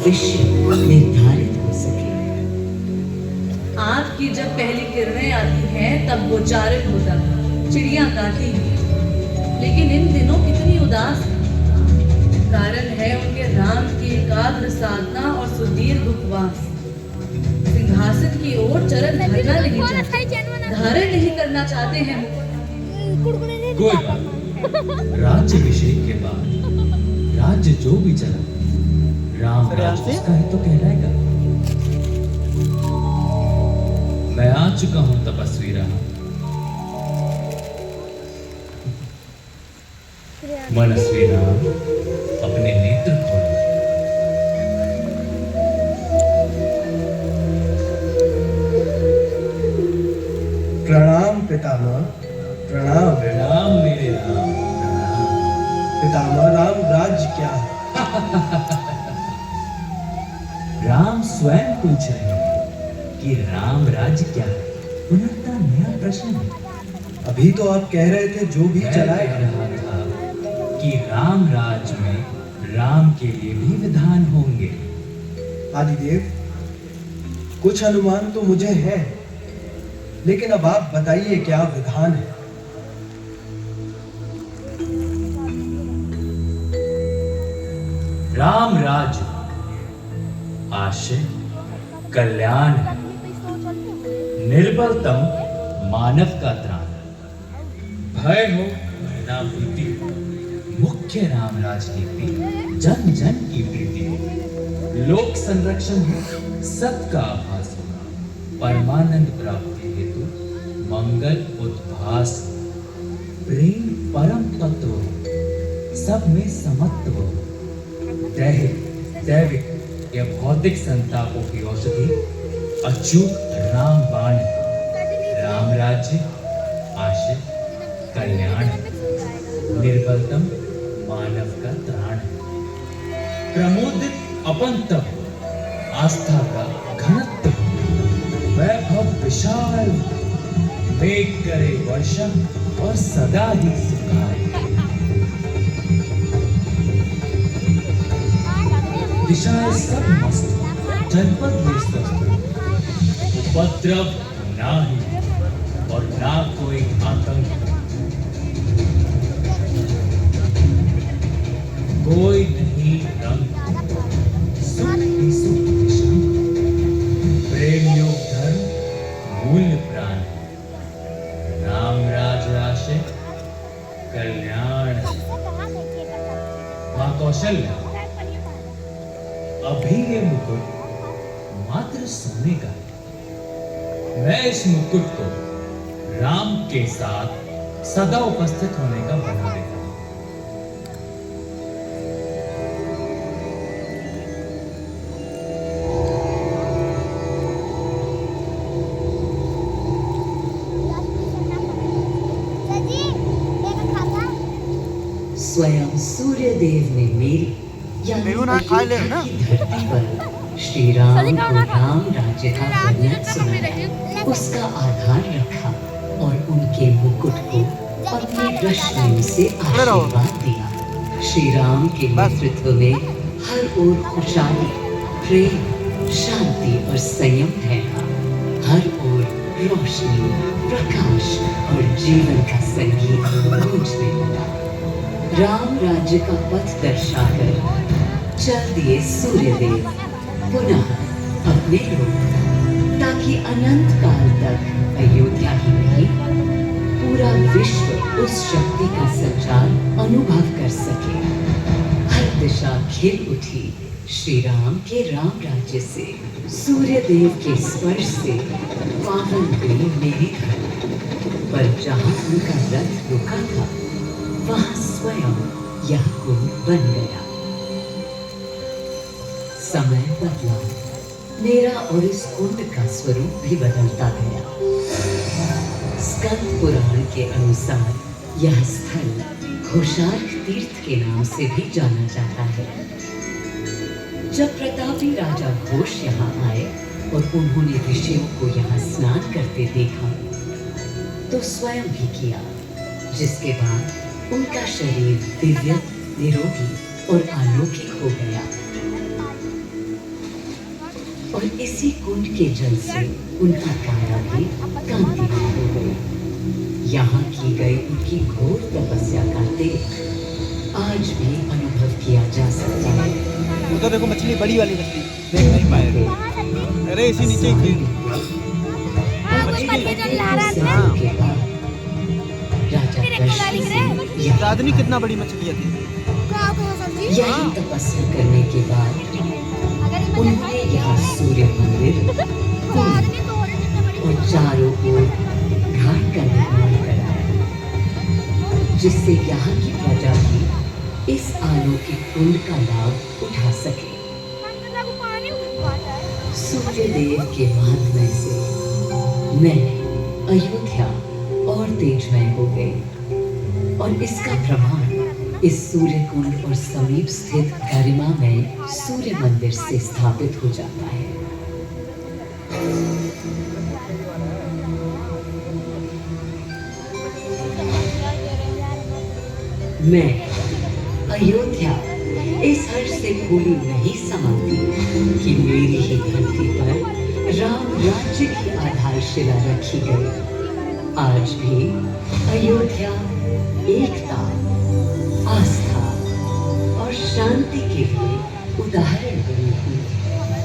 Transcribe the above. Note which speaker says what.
Speaker 1: विषय निर्धारित हो सके।
Speaker 2: आग की जब पहली किरणें आती हैं तब गोचारित होता है, चिड़िया गाती हैं, लेकिन इन दिनों कितनी उदास है। कारण है उनके राम की एकाग्र साधना और सुदीर्घ उपवास। सिंहासन की ओर चरण धरना नहीं चाहते, धारण नहीं करना चाहते हैं।
Speaker 3: कोई बात नहीं। राज्याभिषेक के बाद राज्य जो भी चला राम राज उसका ही तो कहलाएगा। मैं आ चुका हूं तपस्वी राम। मनस्वी राम अपने नेत्र खोलो।
Speaker 4: प्रणाम पितामह, प्रणाम।
Speaker 3: प्रणाम मेरे राम, प्रणाम।
Speaker 4: पितामह, राम राज्य क्या है?
Speaker 3: राम स्वयं पूछ रहे हैं कि राम राज्य क्या है। पुनः नया प्रश्न है।
Speaker 4: अभी तो आप कह रहे थे जो भी
Speaker 3: मैं
Speaker 4: चलाएगा।
Speaker 3: कह रहा था कि राम राज्य में राम के लिए भी विधान होंगे।
Speaker 4: आदिदेव, कुछ अनुमान तो मुझे है, लेकिन अब आप बताइए क्या विधान है।
Speaker 3: राम राज्य आशय कल्याण है, निर्बलतम मानव का त्राण, भय हो ना भीति, मुख्य राम राजनीति जन जन की प्रीति, लोक संरक्षण हो सत का आभास हो, परमानंद प्राप्ति हेतु मंगल उद्भास, प्रेम परम तत्व हो, सब में समत्व हो, दैविक या भौतिक संतापों की औषधि अचूक राम बाण, राम राज्य आशय कल्याण, निर्बलतम मानव का त्राण, प्रमोदित अपंतव, आस्था का घनत्व, वैभव विशाल, मेघ करे वर्षा और सदा ही सुखाए, दिशाएं सब मस्त, जनपद में स्वस्थ, उपद्रव ना ही और ना कोई आतंक, कोई नहीं रंग, सुख ही सुख निशान, प्रेम योग धर्म मूल्य प्राण, राम राज आशय कल्याण। मां कौशल्या, अभी ये मुकुट मात्र सोने का है। मैं इस मुकुट को राम के साथ सदा उपस्थित होने का बना देता हूं।
Speaker 1: स्वयं सूर्य देव ने मेरी यानी अयोध्या की धरती पर श्री राम को राम राज्य का वर्णन सुनाया, उसका आधार रखा और उनके मुकुट को अपनी रश्मियों से आशीर्वाद दिया। श्री राम के नेतृत्व में हर ओर खुशहाली, प्रेम, शांति और संयम फैला। हर ओर रोशनी, प्रकाश और जीवन का संगीत गूंजने लगा। राम राज्य का पथ दर्शाकर चल दिए सूर्यदेव पुनः अपने लोक, ताकि अनंत काल तक अयोध्या ही नहीं पूरा विश्व उस शक्ति का संचार अनुभव कर सके। हर दिशा खिल उठी श्री राम के राम राज्य से। सूर्यदेव के स्पर्श से पावन गई मेरी धरती, पर जहां उनका रथ रुका था वहां स्वयं यह कुंड बन गया। समय बदला, मेरा और इस कुंड का स्वरूप भी बदलता गया। स्कंद पुराण के अनुसार यह स्थल घोषार्क तीर्थ के नाम से भी जाना जाता है। जब प्रतापी राजा घोष यहाँ आए और उन्होंने ऋषियों को यहाँ स्नान करते देखा तो स्वयं भी किया, जिसके बाद उनका शरीर दिव्य, निरोगी और अलौकिक हो गया। और इसी कुंड के जल से उनकी काया भी कांतिमान हो गई। यहाँ की गई उनकी घोर तपस्या का तेज आज भी अनुभव किया जा सकता है।
Speaker 5: उधर देखो मछली, बड़ी वाली मछली देख नहीं पाए थे। अरे इसी नीचे ही थी। राजनी कितना बड़ी मछलियाँ थी।
Speaker 1: यही तपस्या करने के बाद उन्होंने यहाँ सूर्य मंदिर और चारों ओर घाट का निर्माण कराया, जिससे यहाँ की प्रजा भी इस अलौकिक कुंड का लाभ उठा सके। सूर्य देव के महात्म्य से मैं अयोध्या और तेजमय हो गई, और इसका प्रमाण इस सूर्य कुंड और समीप स्थित गरिमामय सूर्य मंदिर से स्थापित हो जाता है। मैं अयोध्या इस हर्ष से भूली नहीं समाती कि मेरी ही धरती पर राम राज्य की आधारशिला रखी गई। आज भी अयोध्या एकता, आस्था और शांति के लिए उदाहरण बनी हुई है।